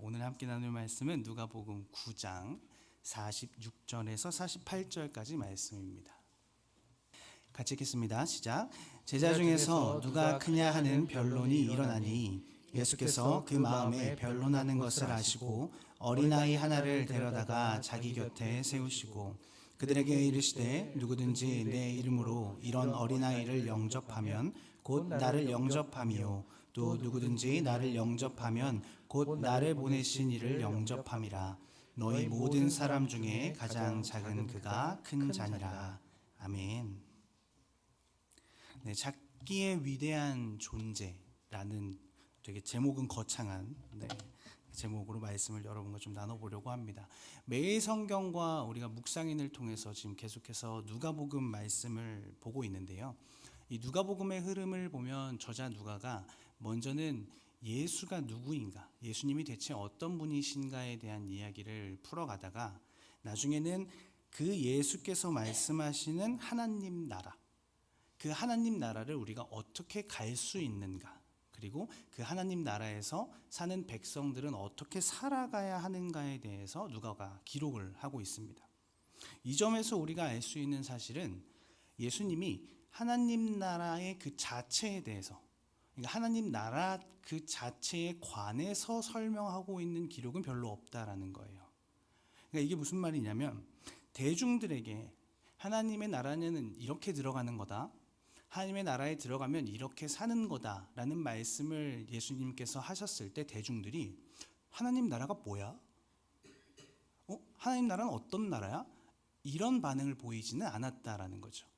오늘 함께 나눌 말씀은 누가복음 9장 46절에서 48절까지 말씀입니다. 같이 읽겠습니다. 시작. 제자 중에서 누가 크냐 하는 변론이 일어나니 예수께서 그 마음에 변론하는 것을 아시고 어린아이 하나를 데려다가 자기 곁에 세우시고 그들에게 이르시되 누구든지 내 이름으로 이런 어린아이를 영접하면 곧 나를 영접함이요 또 누구든지 나를 영접하면 곧 나를 보내신 이를 영접함이라. 너희 모든 사람 중에 가장 작은 그가 큰 자니라. 아멘. 네, 작기의 위대한 존재라는 되게 제목은 거창한 제목으로 말씀을 여러분과 좀 나눠보려고 합니다. 매일 성경과 우리가 묵상인을 통해서 지금 계속해서 누가복음 말씀을 보고 있는데요. 이 누가복음의 흐름을 보면 저자 누가가 먼저는 예수가 누구인가, 예수님이 대체 어떤 분이신가에 대한 이야기를 풀어가다가 나중에는 그 예수께서 말씀하시는 하나님 나라, 그 하나님 나라를 우리가 어떻게 갈 수 있는가, 그리고 그 하나님 나라에서 사는 백성들은 어떻게 살아가야 하는가에 대해서 누가가 기록을 하고 있습니다. 이 점에서 우리가 알 수 있는 사실은 예수님이 하나님 나라의 그 자체에 대해서, 그러니까 하나님 나라 그 자체에 관해서 설명하고 있는 기록은 별로 없다라는 거예요. 그러니까 이게 무슨 말이냐면 대중들에게 하나님의 나라는 이렇게 들어가는 거다, 하나님의 나라에 들어가면 이렇게 사는 거다라는 말씀을 예수님께서 하셨을 때 대중들이 하나님 나라가 뭐야? 하나님 나라는 어떤 나라야? 이런 반응을 보이지는 않았다라는 거죠.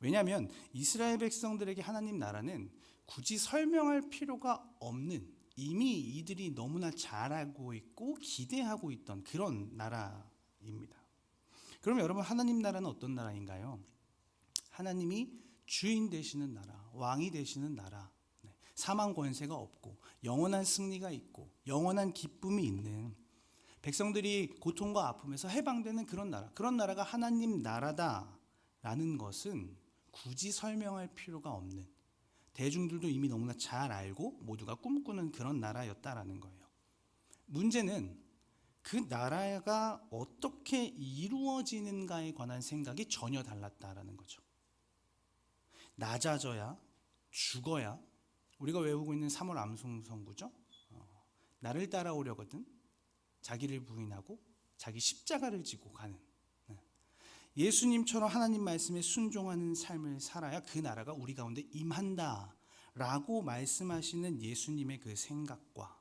왜냐하면 이스라엘 백성들에게 하나님 나라는 굳이 설명할 필요가 없는, 이미 이들이 너무나 잘 알고 있고 기대하고 있던 그런 나라입니다. 그럼 여러분, 하나님 나라는 어떤 나라인가요? 하나님이 주인 되시는 나라, 왕이 되시는 나라, 사망 권세가 없고 영원한 승리가 있고 영원한 기쁨이 있는, 백성들이 고통과 아픔에서 해방되는 그런 나라, 그런 나라가 하나님 나라다라는 것은 굳이 설명할 필요가 없는, 대중들도 이미 너무나 잘 알고 모두가 꿈꾸는 그런 나라였다라는 거예요. 문제는 그 나라가 어떻게 이루어지는가에 관한 생각이 전혀 달랐다라는 거죠. 낮아져야, 죽어야, 우리가 외우고 있는 3월 암송성구죠. 나를 따라오려거든 자기를 부인하고 자기 십자가를 지고 가는, 예수님처럼 하나님 말씀에 순종하는 삶을 살아야 그 나라가 우리 가운데 임한다라고 말씀하시는 예수님의 그 생각과,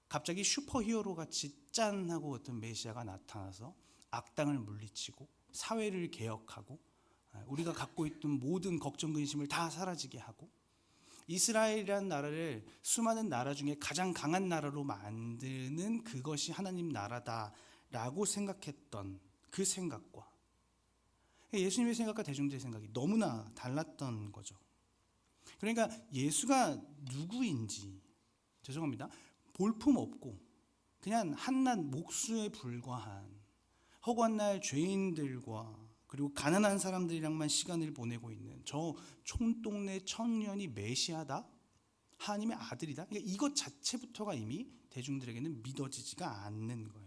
갑자기 슈퍼히어로 같이 짠 하고 어떤 메시아가 나타나서 악당을 물리치고 사회를 개혁하고 우리가 갖고 있던 모든 걱정 근심을 다 사라지게 하고 이스라엘이라는 나라를 수많은 나라 중에 가장 강한 나라로 만드는 그것이 하나님 나라다라고 생각했던 그 생각과, 예수님의 생각과 대중들의 생각이 너무나 달랐던 거죠. 그러니까 예수가 누구인지, 죄송합니다, 볼품없고 그냥 한낱 목수에 불과한 허구한 죄인들과 그리고 가난한 사람들이랑만 시간을 보내고 있는 저 촌동네 청년이 메시아다, 하나님의 아들이다, 그러니까 이것 자체부터가 이미 대중들에게는 믿어지지가 않는 거예요.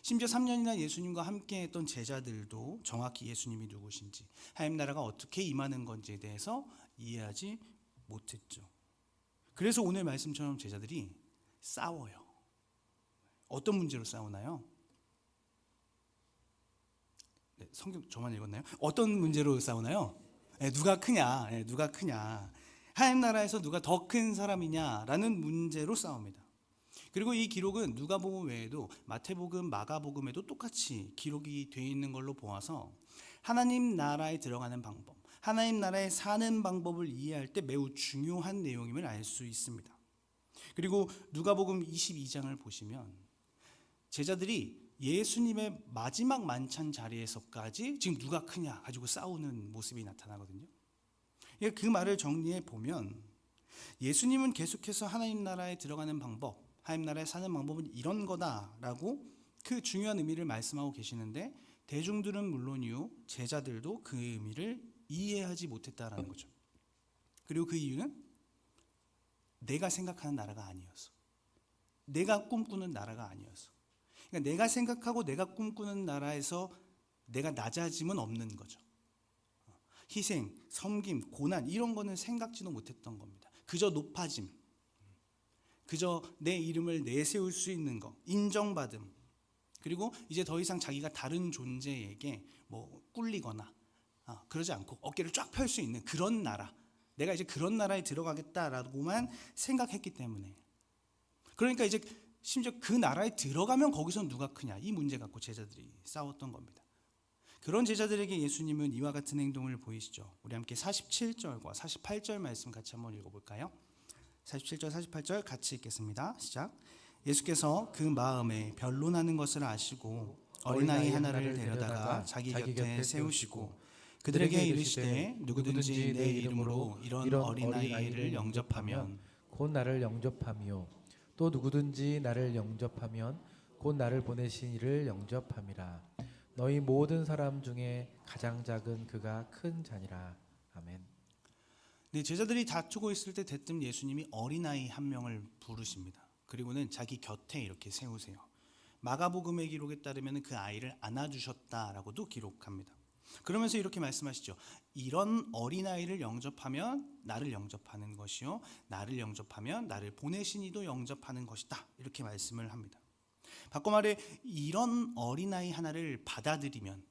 심지어 3년이나 예수님과 함께 했던 제자들도 정확히 예수님이 누구신지, 하나님 나라가 어떻게 임하는 건지에 대해서 이해하지 못했죠. 그래서 오늘 말씀처럼 제자들이 싸워요. 어떤 문제로 싸우나요? 성경 저만 읽었나요? 어떤 문제로 싸우나요? 누가 크냐, 누가 크냐, 하나님 나라에서 누가 더 큰 사람이냐라는 문제로 싸웁니다. 그리고 이 기록은 누가복음 외에도 마태복음, 마가복음에도 똑같이 기록이 되어 있는 걸로 보아서 하나님 나라에 들어가는 방법, 하나님 나라에 사는 방법을 이해할 때 매우 중요한 내용임을 알 수 있습니다. 그리고 누가복음 22장을 보시면 제자들이 예수님의 마지막 만찬 자리에서까지 지금 누가 크냐 가지고 싸우는 모습이 나타나거든요. 그 말을 정리해 보면 예수님은 계속해서 하나님 나라에 들어가는 방법, 하나님 나라에 사는 방법은 이런 거다라고 그 중요한 의미를 말씀하고 계시는데, 대중들은 물론이요 제자들도 그 의미를 이해하지 못했다라는 거죠. 그리고 그 이유는 내가 생각하는 나라가 아니었어. 내가 꿈꾸는 나라가 아니었어. 그러니까 내가 생각하고 내가 꿈꾸는 나라에서 내가 낮아짐은 없는 거죠. 희생, 섬김, 고난 이런 거는 생각지도 못했던 겁니다. 그저 높아짐, 그저 내 이름을 내세울 수 있는 거, 인정받음, 그리고 이제 더 이상 자기가 다른 존재에게 뭐 꿀리거나 그러지 않고 어깨를 쫙 펼 수 있는 그런 나라, 내가 이제 그런 나라에 들어가겠다라고만 생각했기 때문에, 그러니까 이제 심지어 그 나라에 들어가면 거기서 누가 크냐, 이 문제 갖고 제자들이 싸웠던 겁니다. 그런 제자들에게 예수님은 이와 같은 행동을 보이시죠. 우리 함께 47절과 48절 말씀 같이 한번 읽어볼까요? 47절 48절 같이 읽겠습니다. 시작. 예수께서 그 마음에 변론하는 것을 아시고 어린아이 하나를 데려다가 자기 곁에 세우시고 그들에게 이르시되 누구든지 내 이름으로 이런 어린아이를 영접하면 곧 나를 영접함이요 또 누구든지 나를 영접하면 곧 나를 보내신 이를 영접함이라. 너희 모든 사람 중에 가장 작은 그가 큰 자니라. 아멘. 네, 제자들이 다투고 있을 때 대뜸 예수님이 어린아이 한 명을 부르십니다. 그리고는 자기 곁에 이렇게 세우세요. 마가복음의 기록에 따르면 그 아이를 안아주셨다라고도 기록합니다. 그러면서 이렇게 말씀하시죠. 이런 어린아이를 영접하면 나를 영접하는 것이요 나를 영접하면 나를 보내신 이도 영접하는 것이다, 이렇게 말씀을 합니다. 바꿔 말해 이런 어린아이 하나를 받아들이면,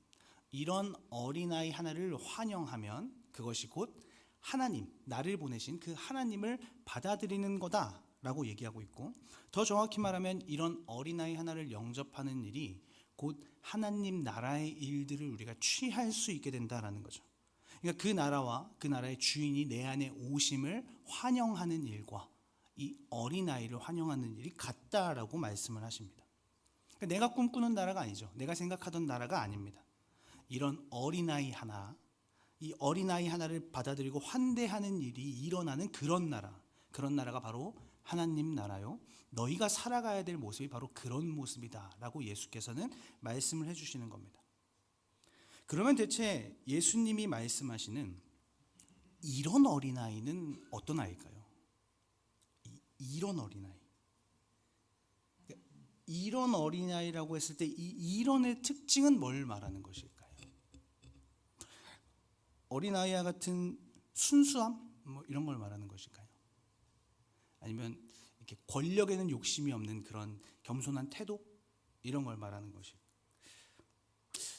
이런 어린아이 하나를 환영하면 그것이 곧 하나님, 나를 보내신 그 하나님을 받아들이는 거다라고 얘기하고 있고, 더 정확히 말하면 이런 어린아이 하나를 영접하는 일이 곧 하나님 나라의 일들을 우리가 취할 수 있게 된다라는 거죠. 그러니까 그 나라와 그 나라의 주인이 내 안에 오심을 환영하는 일과 이 어린아이를 환영하는 일이 같다라고 말씀을 하십니다. 그러니까 내가 꿈꾸는 나라가 아니죠. 내가 생각하던 나라가 아닙니다. 이런 어린아이 하나, 이 어린아이 하나를 받아들이고 환대하는 일이 일어나는 그런 나라가 바로 하나님 나라요. 너희가 살아가야 될 모습이 바로 그런 모습이다라고 예수께서는 말씀을 해주시는 겁니다. 그러면 대체 예수님이 말씀하시는 이런 어린아이는 어떤 아이일까요? 이런 어린아이. 이런 어린아이라고 했을 때 이 이런의 특징은 뭘 말하는 것일까요? 어린아이와 같은 순수함? 뭐 이런 걸 말하는 것일까요? 아니면 이렇게 권력에는 욕심이 없는 그런 겸손한 태도? 이런 걸 말하는 것일까요?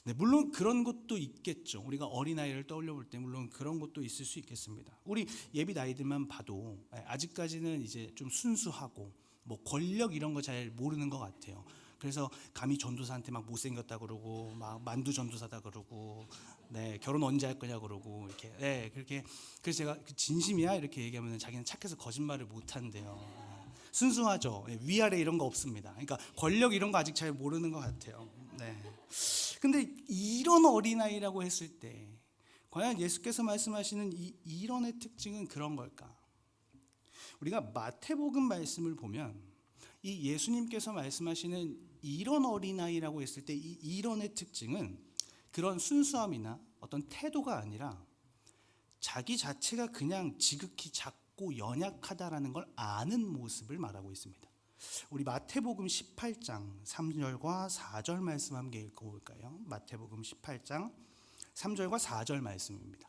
네, 물론 그런 것도 있겠죠. 우리가 어린아이를 떠올려 볼 때 물론 그런 것도 있을 수 있겠습니다. 우리 예비 아이들만 봐도 아직까지는 이제 좀 순수하고 뭐 권력 이런 거 잘 모르는 것 같아요. 그래서 감히 전도사한테 막 못생겼다 그러고 막 만두 전도사다 그러고 네, 결혼 언제 할 거냐 그러고 이렇게 그렇게. 그래서 제가 진심이야 이렇게 얘기하면 자기는 착해서 거짓말을 못 한대요. 순수하죠. 위아래 이런 거 없습니다. 그러니까 권력 이런 거 아직 잘 모르는 것 같아요. 네. 근데 이런 어린아이라고 했을 때 과연 예수께서 말씀하시는 이 이런의 특징은 그런 걸까? 우리가 마태복음 말씀을 보면 이 예수님께서 말씀하시는 이런 어린아이라고 했을 때 이 이런의 특징은 그런 순수함이나 어떤 태도가 아니라 자기 자체가 그냥 지극히 작고 연약하다라는 걸 아는 모습을 말하고 있습니다. 우리 마태복음 18장 3절과 4절 말씀 함께 읽어볼까요? 마태복음 18장 3절과 4절 말씀입니다.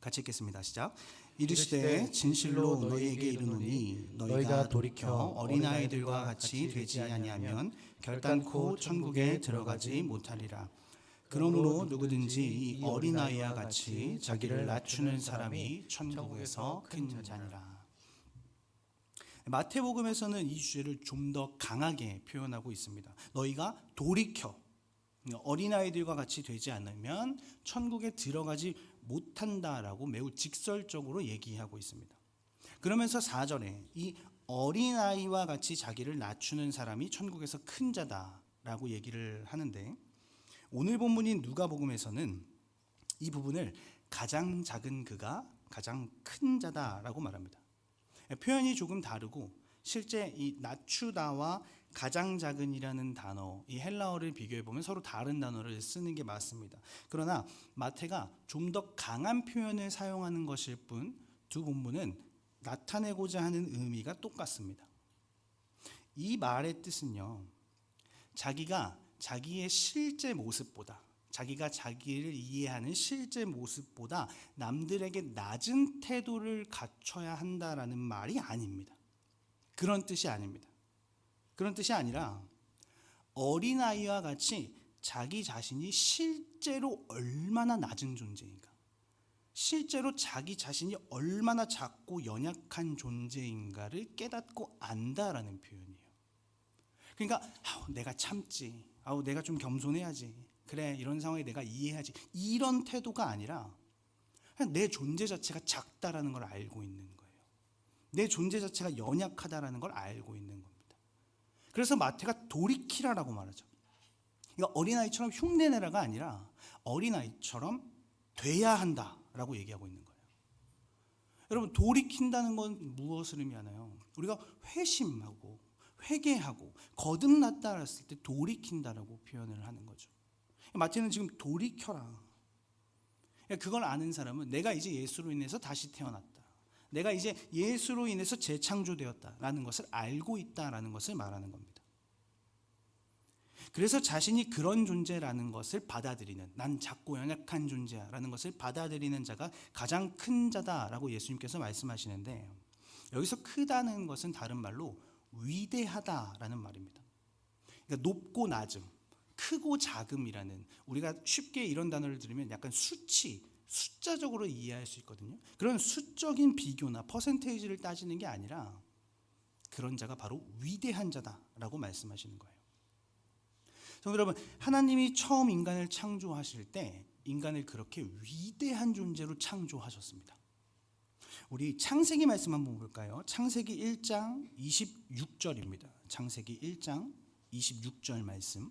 같이 읽겠습니다. 시작. 이르시되 진실로 너희에게 이르노니 너희가 돌이켜 어린아이들과 같이 되지 아니하면 결단코 천국에 들어가지 못하리라. 그러므로 누구든지 이 어린아이와 같이 자기를 낮추는 사람이 천국에서 큰 자니라. 마태복음에서는 이 주제를 좀 더 강하게 표현하고 있습니다. 너희가 돌이켜 어린아이들과 같이 되지 않으면 천국에 들어가지 못한다라고 매우 직설적으로 얘기하고 있습니다. 그러면서 4절에 이 어린아이와 같이 자기를 낮추는 사람이 천국에서 큰 자다라고 얘기를 하는데, 오늘 본문인 누가복음에서는 이 부분을 가장 작은 그가 가장 큰 자다라고 말합니다. 표현이 조금 다르고 실제 이 낮추다와 가장 작은이라는 단어, 이 헬라어를 비교해 보면 서로 다른 단어를 쓰는 게 맞습니다. 그러나 마태가 좀 더 강한 표현을 사용하는 것일 뿐 두 본문은 나타내고자 하는 의미가 똑같습니다. 이 말의 뜻은요, 자기가 자기의 실제 모습보다, 자기가 자기를 이해하는 실제 모습보다 남들에게 낮은 태도를 갖춰야 한다라는 말이 아닙니다. 그런 뜻이 아닙니다. 그런 뜻이 아니라 어린아이와 같이 자기 자신이 실제로 얼마나 낮은 존재인가, 실제로 자기 자신이 얼마나 작고 연약한 존재인가를 깨닫고 안다라는 표현이에요. 그러니까 내가 참지, 내가 좀 겸손해야지, 그래 이런 상황에 내가 이해하지, 이런 태도가 아니라 그냥 내 존재 자체가 작다라는 걸 알고 있는 거예요. 내 존재 자체가 연약하다라는 걸 알고 있는 겁니다. 그래서 마태가 돌이키라라고 말하죠. 그러니까 어린아이처럼 흉내내라가 아니라 어린아이처럼 돼야 한다라고 얘기하고 있는 거예요. 여러분, 돌이킨다는 건 무엇을 의미하나요? 우리가 회심하고 회개하고 거듭났다 했을 때 돌이킨다라고 표현을 하는 거죠. 마태는 지금 돌이켜라. 그걸 아는 사람은 내가 이제 예수로 인해서 다시 태어났다, 내가 이제 예수로 인해서 재창조되었다라는 것을 알고 있다라는 것을 말하는 겁니다. 그래서 자신이 그런 존재라는 것을 받아들이는, 난 작고 연약한 존재야라는 것을 받아들이는 자가 가장 큰 자다라고 예수님께서 말씀하시는데, 여기서 크다는 것은 다른 말로 위대하다라는 말입니다. 그러니까 높고 낮음, 크고 작음이라는, 우리가 쉽게 이런 단어를 들으면 약간 수치, 숫자적으로 이해할 수 있거든요. 그런 수적인 비교나 퍼센테이지를 따지는 게 아니라 그런 자가 바로 위대한 자다라고 말씀하시는 거예요. 여러분, 하나님이 처음 인간을 창조하실 때 인간을 그렇게 위대한 존재로 창조하셨습니다. 우리 창세기 말씀 한번 볼까요? 창세기 1장 26절입니다. 창세기 1장 26절 말씀.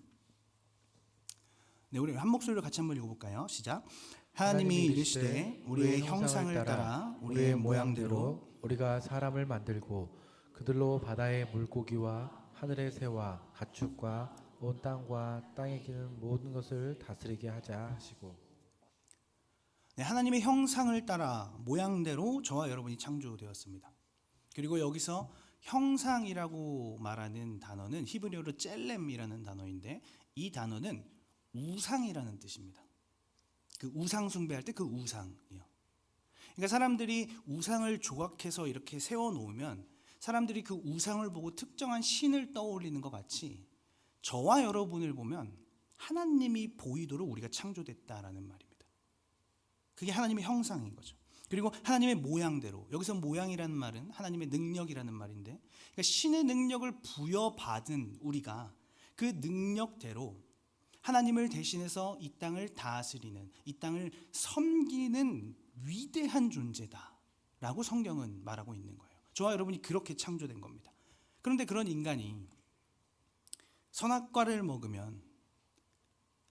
네, 우리 한 목소리로 같이 한번 읽어볼까요? 시작. 하나님이 이르시되 우리의 형상을 따라 우리의 모양대로 우리가 사람을 만들고 그들로 바다의 물고기와 하늘의 새와 가축과 온 땅과 땅에 기는 모든 것을 다스리게 하자 하시고. 네, 하나님의 형상을 따라 모양대로 저와 여러분이 창조되었습니다. 그리고 여기서 형상이라고 말하는 단어는 히브리어로 젤렘이라는 단어인데, 이 단어는 우상이라는 뜻입니다. 그 우상 숭배할 때 그 우상이요. 그러니까 사람들이 우상을 조각해서 이렇게 세워놓으면 사람들이 그 우상을 보고 특정한 신을 떠올리는 것 같이 저와 여러분을 보면 하나님이 보이도록 우리가 창조됐다라는 말입니다. 그게 하나님의 형상인 거죠. 그리고 하나님의 모양대로, 여기서 모양이라는 말은 하나님의 능력이라는 말인데, 그러니까 신의 능력을 부여받은 우리가 그 능력대로 하나님을 대신해서 이 땅을 다스리는, 이 땅을 섬기는 위대한 존재다라고 성경은 말하고 있는 거예요. 저와 여러분이 그렇게 창조된 겁니다. 그런데 그런 인간이 선악과를 먹으면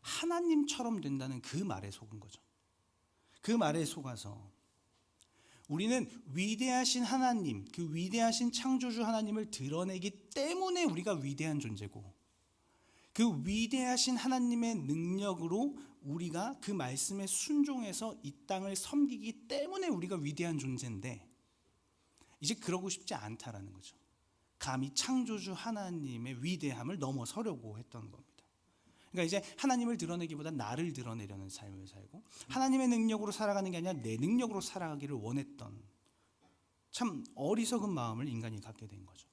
하나님처럼 된다는 그 말에 속은 거죠. 그 말에 속아서 우리는 위대하신 하나님, 그 위대하신 창조주 하나님을 드러내기 때문에 우리가 위대한 존재고, 그 위대하신 하나님의 능력으로 우리가 그 말씀에 순종해서 이 땅을 섬기기 때문에 우리가 위대한 존재인데, 이제 그러고 싶지 않다라는 거죠. 감히 창조주 하나님의 위대함을 넘어서려고 했던 겁니다. 그러니까 이제 하나님을 드러내기보다 나를 드러내려는 삶을 살고, 하나님의 능력으로 살아가는 게 아니라 내 능력으로 살아가기를 원했던 참 어리석은 마음을 인간이 갖게 된 거죠.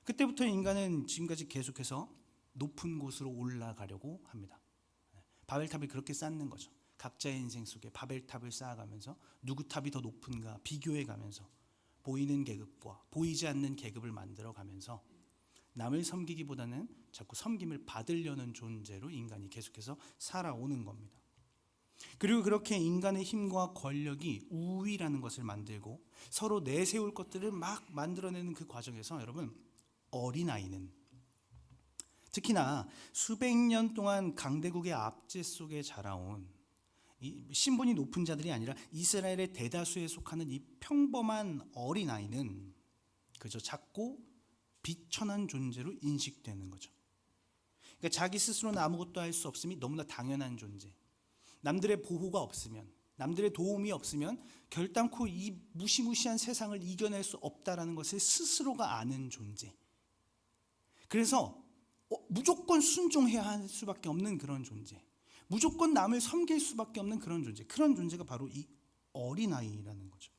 그때부터 인간은 지금까지 계속해서 높은 곳으로 올라가려고 합니다. 바벨탑을 그렇게 쌓는 거죠. 각자의 인생 속에 바벨탑을 쌓아가면서 누구 탑이 더 높은가 비교해가면서 보이는 계급과 보이지 않는 계급을 만들어가면서 남을 섬기기보다는 자꾸 섬김을 받으려는 존재로 인간이 계속해서 살아오는 겁니다. 그리고 그렇게 인간의 힘과 권력이 우위라는 것을 만들고 서로 내세울 것들을 막 만들어내는 그 과정에서, 여러분, 어린아이는 특히나 수백 년 동안 강대국의 압제 속에 자라온 이 신분이 높은 자들이 아니라 이스라엘의 대다수에 속하는 이 평범한 어린아이는 그저 작고 비천한 존재로 인식되는 거죠. 그러니까 자기 스스로는 아무것도 할 수 없음이 너무나 당연한 존재, 남들의 보호가 없으면, 남들의 도움이 없으면 결단코 이 무시무시한 세상을 이겨낼 수 없다라는 것을 스스로가 아는 존재. 그래서 무조건 순종해야 할 수밖에 없는 그런 존재. 무조건 남을 섬길 수밖에 없는 그런 존재. 그런 존재가 바로 이 어린아이라는 거죠.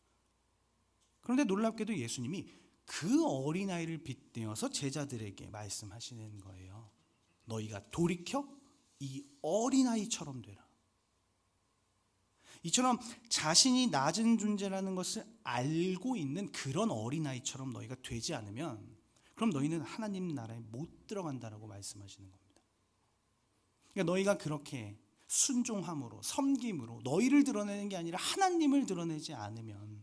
그런데 놀랍게도 예수님이 그 어린아이를 빗대어서 제자들에게 말씀하시는 거예요. 너희가 돌이켜 이 어린아이처럼 되라. 이처럼 자신이 낮은 존재라는 것을 알고 있는 그런 어린아이처럼 너희가 되지 않으면 그럼 너희는 하나님 나라에 못 들어간다라고 말씀하시는 겁니다. 그러니까 너희가 그렇게 순종함으로 섬김으로 너희를 드러내는 게 아니라 하나님을 드러내지 않으면,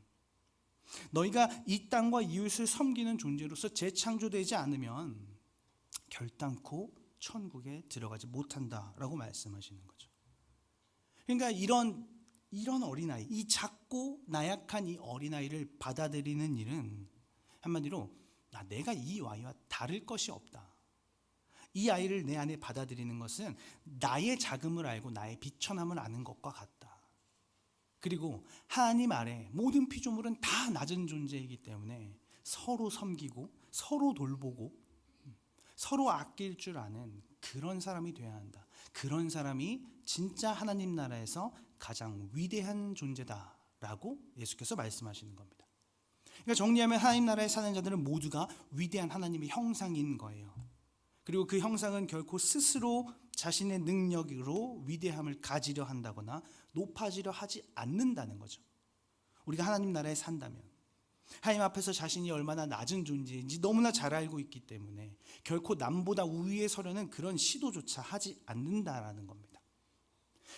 너희가 이 땅과 이웃을 섬기는 존재로서 재창조되지 않으면 결단코 천국에 들어가지 못한다라고 말씀하시는 거죠. 그러니까 이런 어린아이, 이 작고 나약한 이 어린아이를 받아들이는 일은 한마디로 내가 이 아이와 다를 것이 없다. 이 아이를 내 안에 받아들이는 것은 나의 작음을 알고 나의 비천함을 아는 것과 같다. 그리고 하나님 아래 모든 피조물은 다 낮은 존재이기 때문에 서로 섬기고 서로 돌보고 서로 아낄 줄 아는 그런 사람이 되어야 한다. 그런 사람이 진짜 하나님 나라에서 가장 위대한 존재다라고 예수께서 말씀하시는 겁니다. 그러니까 정리하면 하나님 나라에 사는 자들은 모두가 위대한 하나님의 형상인 거예요. 그리고 그 형상은 결코 스스로 자신의 능력으로 위대함을 가지려 한다거나 높아지려 하지 않는다는 거죠. 우리가 하나님 나라에 산다면 하나님 앞에서 자신이 얼마나 낮은 존재인지 너무나 잘 알고 있기 때문에 결코 남보다 우위에 서려는 그런 시도조차 하지 않는다라는 겁니다.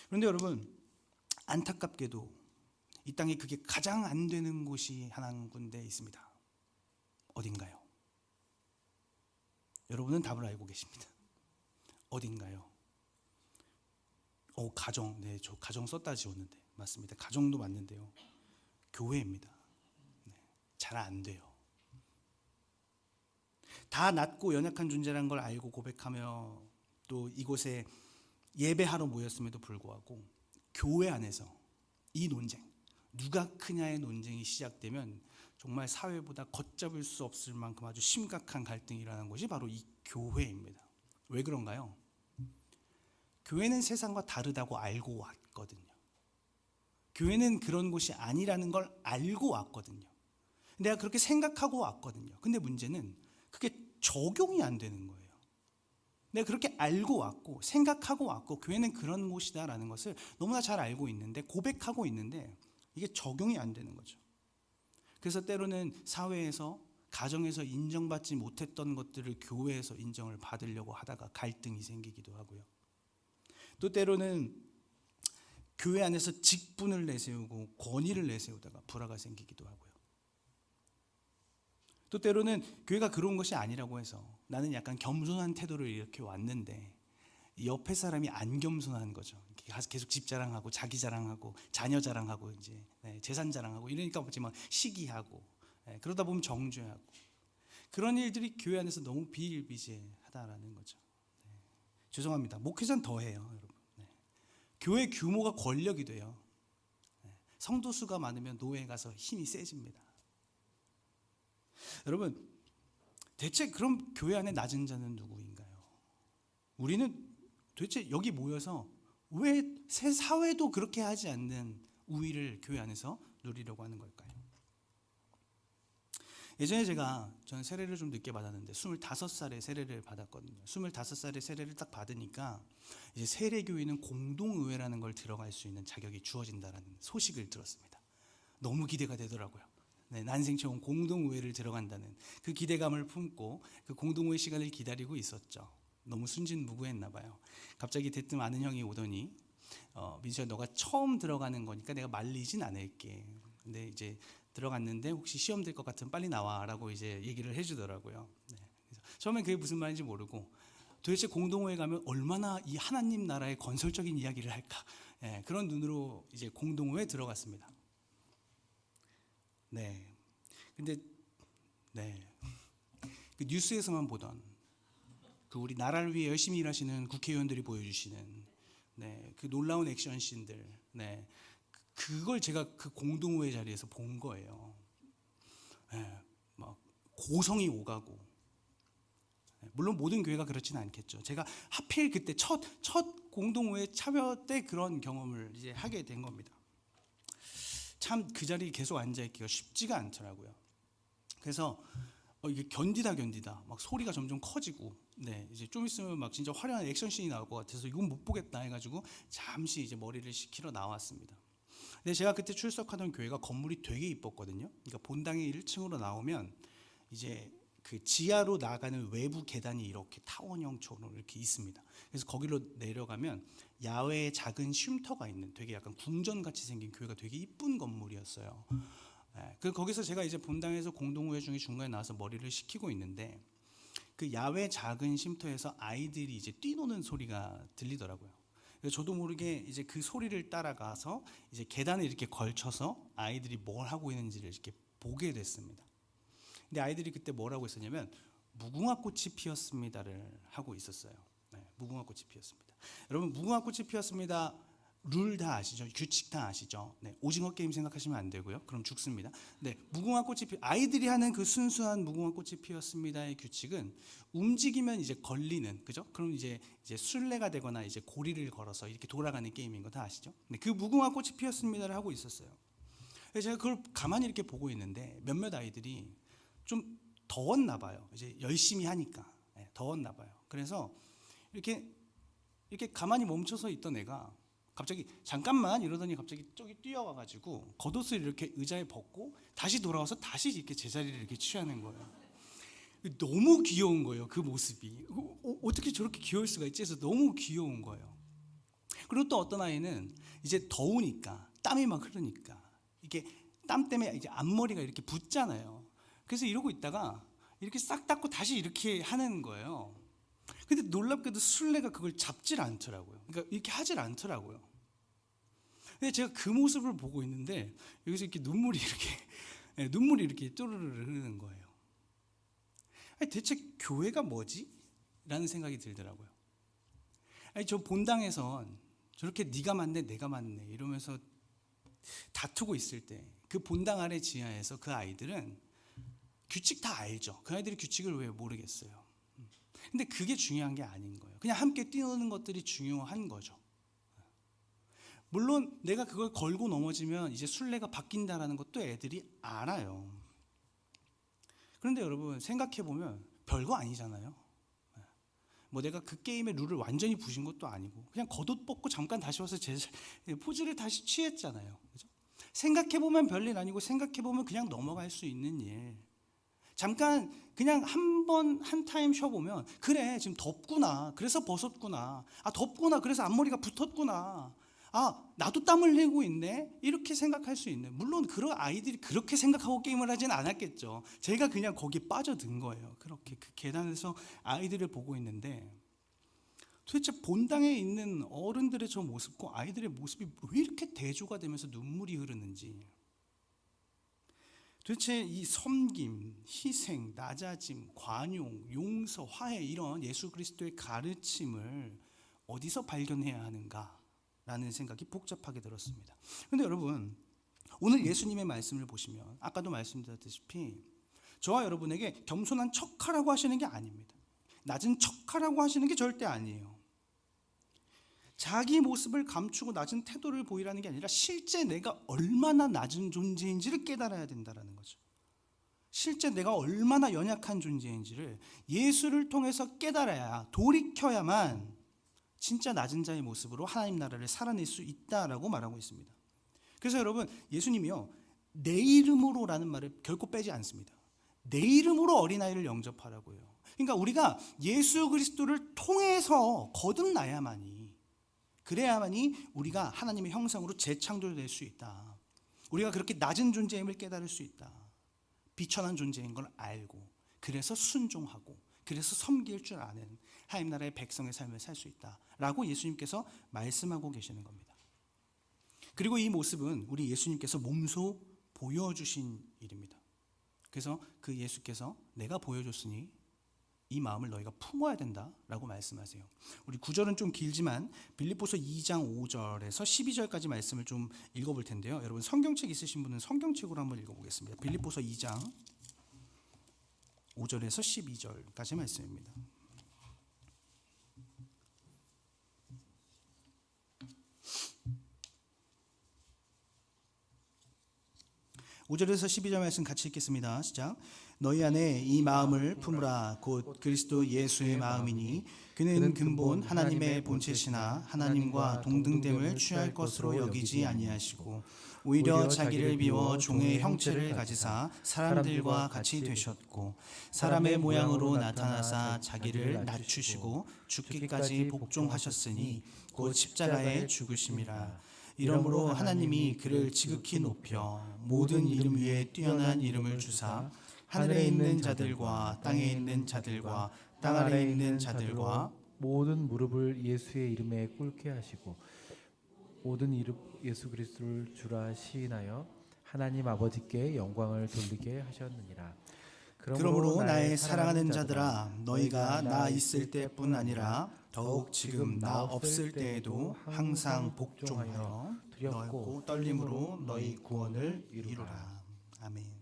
그런데 여러분, 안타깝게도 이 땅에 그게 가장 안 되는 곳이 한 군데 있습니다. 어딘가요? 여러분은 답을 알고 계십니다. 어딘가요? 가정. 네, 저 가정 썼다 지웠는데 맞습니다. 가정도 맞는데요. 교회입니다. 네, 잘 안 돼요. 다 낮고 연약한 존재라는 걸 알고 고백하며 또 이곳에 예배하러 모였음에도 불구하고 교회 안에서 이 논쟁, 누가 크냐의 논쟁이 시작되면 정말 사회보다 걷잡을 수 없을 만큼 아주 심각한 갈등이 일어나는 것이 바로 이 교회입니다. 왜 그런가요? 교회는 세상과 다르다고 알고 왔거든요. 교회는 그런 곳이 아니라는 걸 알고 왔거든요. 내가 그렇게 생각하고 왔거든요. 근데 문제는 그게 적용이 안 되는 거예요. 내가 그렇게 알고 왔고 생각하고 왔고 교회는 그런 곳이다라는 것을 너무나 잘 알고 있는데 고백하고 있는데 이게 적용이 안 되는 거죠. 그래서 때로는 사회에서 가정에서 인정받지 못했던 것들을 교회에서 인정을 받으려고 하다가 갈등이 생기기도 하고요. 또 때로는 교회 안에서 직분을 내세우고 권위를 내세우다가 불화가 생기기도 하고요. 또 때로는 교회가 그런 것이 아니라고 해서 나는 약간 겸손한 태도를 이렇게 왔는데 옆에 사람이 안 겸손한 거죠. 계속 집 자랑하고 자기 자랑하고 자녀 자랑하고 이제 재산 자랑하고 이러니까 보지만 시기하고 그러다 보면 정죄하고 그런 일들이 교회 안에서 너무 비일비재하다라는 거죠. 죄송합니다. 목회자는 더해요, 여러분. 교회 규모가 권력이 돼요. 성도 수가 많으면 노예에 가서 힘이 세집니다. 여러분, 대체 그럼 교회 안에 낮은 자는 누구인가요? 우리는 도대체 여기 모여서 왜 새 사회도 그렇게 하지 않는 우위를 교회 안에서 누리려고 하는 걸까요? 예전에 저는 세례를 좀 늦게 받았는데 25살에 세례를 받았거든요. 25살에 세례를 딱 받으니까 이제 세례교회는 공동의회라는 걸 들어갈 수 있는 자격이 주어진다라는 소식을 들었습니다. 너무 기대가 되더라고요. 난생 처음 공동의회를 들어간다는 그 기대감을 품고 그 공동의회 시간을 기다리고 있었죠. 너무 순진무구했나 봐요. 갑자기 대뜸 아는 형이 오더니 민수야, 너가 처음 들어가는 거니까 내가 말리진 않을게. 근데 이제 들어갔는데 혹시 시험 될 것 같으면 빨리 나와라고 이제 얘기를 해주더라고요. 그래서 처음엔 그게 무슨 말인지 모르고 도대체 공동회에 가면 얼마나 이 하나님 나라의 건설적인 이야기를 할까, 그런 눈으로 이제 공동회에 들어갔습니다. 근데 그 뉴스에서만 보던 그 우리 나라를 위해 열심히 일하시는 국회의원들이 보여주시는 그 놀라운 액션씬들, 그걸 제가 그 공동회의 자리에서 본 거예요. 예, 막 고성이 오가고. 물론 모든 교회가 그렇지는 않겠죠. 제가 하필 그때 첫 공동회의 참여 때 그런 경험을 이제 하게 된 겁니다. 참 그 자리에 계속 앉아 있기가 쉽지가 않더라고요. 그래서 이게 견디다 막 소리가 점점 커지고, 네, 이제 좀 있으면 막 진짜 화려한 액션씬이 나올 것 같아서 이건 못 보겠다 해가지고 잠시 이제 머리를 식히러 나왔습니다. 근데 제가 그때 출석하던 교회가 건물이 되게 이뻤거든요. 그러니까 본당에 1층으로 나오면 이제 그 지하로 나가는 외부 계단이 이렇게 타원형처럼 이렇게 있습니다. 그래서 거기로 내려가면 야외에 작은 쉼터가 있는 되게 약간 궁전같이 생긴 교회가 되게 이쁜 건물이었어요. 그 거기서 제가 이제 본당에서 공동회의 중에 중간에 나와서 머리를 식히고 있는데 그 야외 작은 쉼터에서 아이들이 이제 뛰노는 소리가 들리더라고요. 그래서 저도 모르게 이제 그 소리를 따라가서 이제 계단에 이렇게 걸쳐서 아이들이 뭘 하고 있는지를 이렇게 보게 됐습니다. 근데 아이들이 그때 뭐라고 했었냐면 무궁화꽃이 피었습니다를 하고 있었어요. 네, 무궁화꽃이 피었습니다. 여러분 무궁화꽃이 피었습니다. 룰 다 아시죠? 규칙 다 아시죠? 네, 오징어 게임 생각하시면 안 되고요. 그럼 죽습니다. 네, 아이들이 하는 그 순수한 무궁화꽃이 피었습니다의 규칙은 움직이면 이제 걸리는, 그죠? 그럼 이제 술래가 되거나 이제 고리를 걸어서 이렇게 돌아가는 게임인 거 다 아시죠? 네, 그 무궁화꽃이 피었습니다를 하고 있었어요. 제가 그걸 가만히 이렇게 보고 있는데 몇몇 아이들이 좀 더웠나 봐요. 이제 열심히 하니까 더웠나 봐요. 그래서 이렇게 가만히 멈춰서 있던 애가 갑자기 잠깐만 이러더니 갑자기 저기 뛰어와가지고 겉옷을 이렇게 의자에 벗고 다시 돌아와서 다시 이렇게 제자리를 이렇게 취하는 거예요. 너무 귀여운 거예요. 그 모습이 어떻게 저렇게 귀여울 수가 있지 해서 너무 귀여운 거예요. 그리고 또 어떤 아이는 이제 더우니까 땀이 막 흐르니까 이게 땀 때문에 이제 앞머리가 이렇게 붓잖아요. 그래서 이러고 있다가 이렇게 싹 닦고 다시 이렇게 하는 거예요. 근데 놀랍게도 술래가 그걸 잡질 않더라고요. 그러니까 이렇게 하질 않더라고요. 근데 제가 그 모습을 보고 있는데 여기서 이렇게 눈물이 이렇게 또르르 흐르는 거예요. 아니, 대체 교회가 뭐지? 라는 생각이 들더라고요. 아니, 저 본당에선 저렇게 네가 맞네 내가 맞네 이러면서 다투고 있을 때 그 본당 아래 지하에서 그 아이들은 규칙 다 알죠. 그 아이들이 규칙을 왜 모르겠어요. 근데 그게 중요한 게 아닌 거예요. 그냥 함께 뛰노는 것들이 중요한 거죠. 물론 내가 그걸 걸고 넘어지면 이제 순례가 바뀐다라는 것도 애들이 알아요. 그런데 여러분 생각해보면 별거 아니잖아요. 뭐 내가 그 게임의 룰을 완전히 부신 것도 아니고 그냥 겉옷 벗고 잠깐 다시 와서 제 포즈를 다시 취했잖아요. 그죠? 생각해보면 별일 아니고 생각해보면 그냥 넘어갈 수 있는 일. 잠깐 그냥 한 타임 쉬어보면 그래 지금 덥구나 그래서 벗었구나 덥구나 그래서 앞머리가 붙었구나 나도 땀을 흘리고 있네 이렇게 생각할 수 있는, 물론 그런 아이들이 그렇게 생각하고 게임을 하진 않았겠죠. 제가 그냥 거기에 빠져든 거예요. 그렇게 그 계단에서 아이들을 보고 있는데 도대체 본당에 있는 어른들의 저 모습과 아이들의 모습이 왜 이렇게 대조가 되면서 눈물이 흐르는지, 도대체 이 섬김, 희생, 낮아짐, 관용, 용서, 화해 이런 예수 그리스도의 가르침을 어디서 발견해야 하는가라는 생각이 복잡하게 들었습니다. 그런데 여러분 오늘 예수님의 말씀을 보시면 아까도 말씀드렸다시피 저와 여러분에게 겸손한 척하라고 하시는 게 아닙니다. 낮은 척하라고 하시는 게 절대 아니에요. 자기 모습을 감추고 낮은 태도를 보이라는 게 아니라 실제 내가 얼마나 낮은 존재인지를 깨달아야 된다는 거죠. 실제 내가 얼마나 연약한 존재인지를 예수를 통해서 깨달아야, 돌이켜야만 진짜 낮은 자의 모습으로 하나님 나라를 살아낼 수 있다라고 말하고 있습니다. 그래서 여러분 예수님이요 내 이름으로라는 말을 결코 빼지 않습니다. 내 이름으로 어린아이를 영접하라고요. 그러니까 우리가 예수 그리스도를 통해서 그래야만이 우리가 하나님의 형상으로 재창조될 수 있다. 우리가 그렇게 낮은 존재임을 깨달을 수 있다. 비천한 존재인 걸 알고 그래서 순종하고 그래서 섬길 줄 아는 하나님 나라의 백성의 삶을 살 수 있다라고 예수님께서 말씀하고 계시는 겁니다. 그리고 이 모습은 우리 예수님께서 몸소 보여주신 일입니다. 그래서 그 예수께서 내가 보여줬으니 이 마음을 너희가 품어야 된다라고 말씀하세요. 우리 구절은 좀 길지만 빌립보서 2장 5절에서 12절까지 말씀을 좀 읽어볼 텐데요. 여러분 성경책 있으신 분은 성경책으로 한번 읽어보겠습니다. 빌립보서 2장 5절에서 12절까지 말씀입니다. 5절에서 12절 말씀 같이 읽겠습니다. 시작. 너희 안에 이 마음을 품으라. 곧 그리스도 예수의 마음이니 그는 근본 하나님의 본체시나 하나님과 동등됨을 취할 것으로 여기지 아니하시고 오히려 자기를 비워 종의 형체를 가지사 사람들과 같이 되셨고 사람의 모양으로 나타나사 자기를 낮추시고 죽기까지 복종하셨으니 곧 십자가에 죽으심이라. 이러므로 하나님이 그를 지극히 높여 모든 이름 위에 뛰어난 이름을 주사 하늘에 있는 자들과 땅에 있는 자들과 땅 아래에 있는 자들과 모든 무릎을 예수의 이름에 꿇게 하시고 모든 이름 예수 그리스도를 주라 시인하여 하나님 아버지께 영광을 돌리게 하셨느니라. 그러므로 나의 사랑하는 자들아 너희가 나 있을 때뿐 아니라 더욱 지금 나 없을 때에도 항상 복종하여 두렵고 떨림으로 너희 구원을 이루라. 아멘.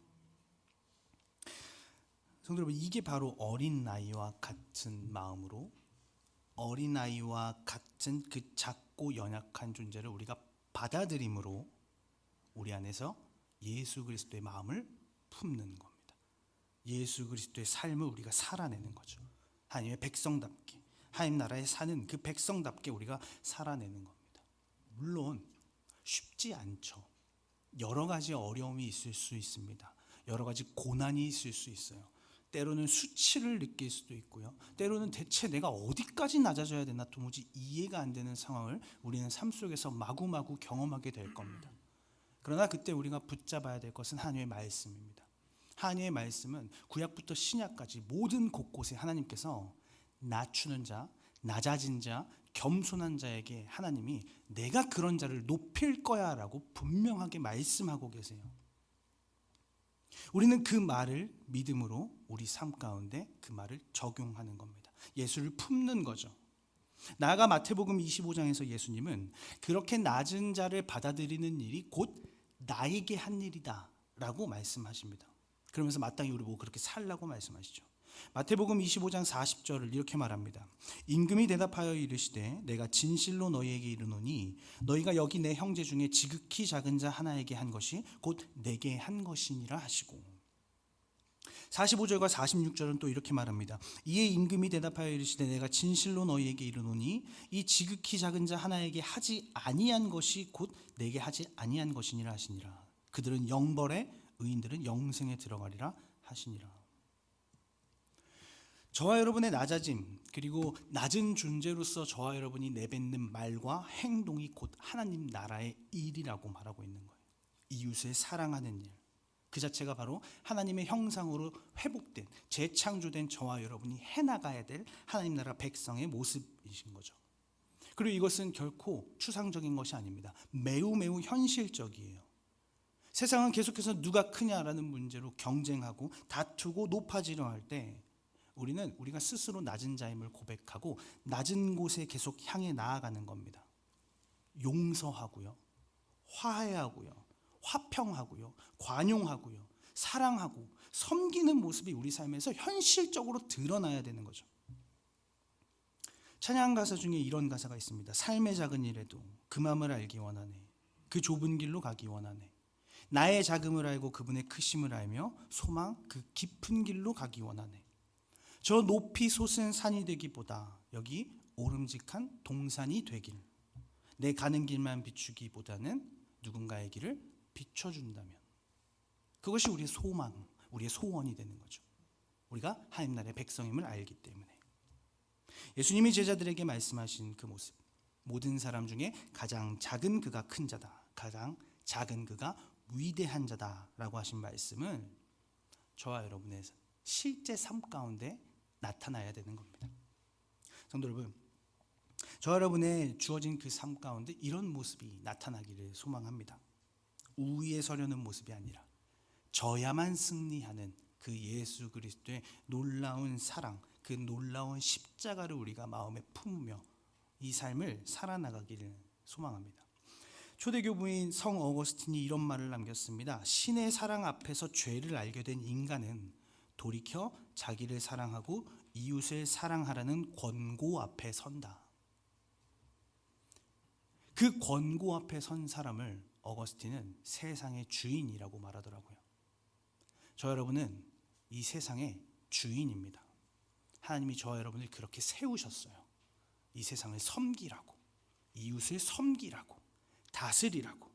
성도 여러분, 이게 바로 어린아이와 같은 마음으로 어린아이와 같은 그 작고 연약한 존재를 우리가 받아들임으로 우리 안에서 예수 그리스도의 마음을 품는 겁니다. 예수 그리스도의 삶을 우리가 살아내는 거죠. 하나님의 백성답게, 하나님 나라에 사는 그 백성답게 우리가 살아내는 겁니다. 물론 쉽지 않죠. 여러 가지 어려움이 있을 수 있습니다. 여러 가지 고난이 있을 수 있어요. 때로는 수치를 느낄 수도 있고요. 때로는 대체 내가 어디까지 낮아져야 되나 도무지 이해가 안 되는 상황을 우리는 삶 속에서 마구마구 경험하게 될 겁니다. 그러나 그때 우리가 붙잡아야 될 것은 하나님의 말씀입니다. 하나님의 말씀은 구약부터 신약까지 모든 곳곳에 하나님께서 낮추는 자, 낮아진 자, 겸손한 자에게 하나님이 내가 그런 자를 높일 거야 라고 분명하게 말씀하고 계세요. 우리는 그 말을 믿음으로 우리 삶 가운데 그 말을 적용하는 겁니다. 예수를 품는 거죠. 나아가 마태복음 25장에서 예수님은 그렇게 낮은 자를 받아들이는 일이 곧 나에게 한 일이다 라고 말씀하십니다. 그러면서 마땅히 우리 보고 그렇게 살라고 말씀하시죠. 마태복음 25장 40절을 이렇게 말합니다. 임금이 대답하여 이르시되 내가 진실로 너희에게 이르노니 너희가 여기 내 형제 중에 지극히 작은 자 하나에게 한 것이 곧 내게 한 것이니라 하시고 45절과 46절은 또 이렇게 말합니다. 이에 임금이 대답하여 이르시되 내가 진실로 너희에게 이르노니 이 지극히 작은 자 하나에게 하지 아니한 것이 곧 내게 하지 아니한 것이니라 하시니라. 그들은 영벌에 의인들은 영생에 들어가리라 하시니라. 저와 여러분의 낮아짐 그리고 낮은 존재로서 저와 여러분이 내뱉는 말과 행동이 곧 하나님 나라의 일이라고 말하고 있는 거예요. 이웃을 사랑하는 일 그 자체가 바로 하나님의 형상으로 회복된 재창조된 저와 여러분이 해나가야 될 하나님 나라 백성의 모습이신 거죠. 그리고 이것은 결코 추상적인 것이 아닙니다. 매우 매우 현실적이에요. 세상은 계속해서 누가 크냐라는 문제로 경쟁하고 다투고 높아지려 할 때 우리는 우리가 스스로 낮은 자임을 고백하고 낮은 곳에 계속 향해 나아가는 겁니다. 용서하고요, 화해하고요, 화평하고요, 관용하고요, 사랑하고 섬기는 모습이 우리 삶에서 현실적으로 드러나야 되는 거죠. 찬양 가사 중에 이런 가사가 있습니다. 삶의 작은 일에도 그 마음을 알기 원하네. 그 좁은 길로 가기 원하네. 나의 작음을 알고 그분의 크심을 알며 소망 그 깊은 길로 가기 원하네. 저 높이 솟은 산이 되기보다 여기 오름직한 동산이 되길. 내 가는 길만 비추기보다는 누군가의 길을 비춰준다면 그것이 우리의 소망, 우리의 소원이 되는 거죠. 우리가 하나님 나라의 백성임을 알기 때문에. 예수님이 제자들에게 말씀하신 그 모습, 모든 사람 중에 가장 작은 그가 큰 자다, 가장 작은 그가 위대한 자다라고 하신 말씀은 저와 여러분의 실제 삶 가운데 나타나야 되는 겁니다. 성도 여러분, 저와 여러분의 주어진 그 삶 가운데 이런 모습이 나타나기를 소망합니다. 우위에 서려는 모습이 아니라 저야만 승리하는 그 예수 그리스도의 놀라운 사랑, 그 놀라운 십자가를 우리가 마음에 품으며 이 삶을 살아나가기를 소망합니다. 초대교부인 성 어거스틴이 이런 말을 남겼습니다. 신의 사랑 앞에서 죄를 알게 된 인간은 돌이켜 자기를 사랑하고 이웃을 사랑하라는 권고 앞에 선다. 그 권고 앞에 선 사람을 어거스틴은 세상의 주인이라고 말하더라고요. 저 여러분은 이 세상의 주인입니다. 하나님이 저와 여러분을 그렇게 세우셨어요. 이 세상을 섬기라고, 이웃을 섬기라고, 다스리라고,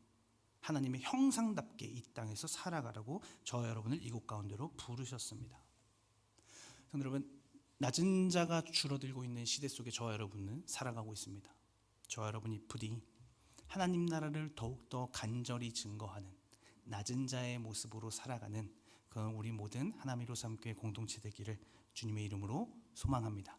하나님의 형상답게 이 땅에서 살아가라고 저와 여러분을 이곳 가운데로 부르셨습니다. 여러분, 낮은 자가 줄어들고 있는 시대 속에 저와 여러분은 살아가고 있습니다. 저와 여러분이 부디 하나님 나라를 더욱더 간절히 증거하는 낮은 자의 모습으로 살아가는 그런 우리 모든 하나님으로 삼교회 공동체 되기를 주님의 이름으로 소망합니다.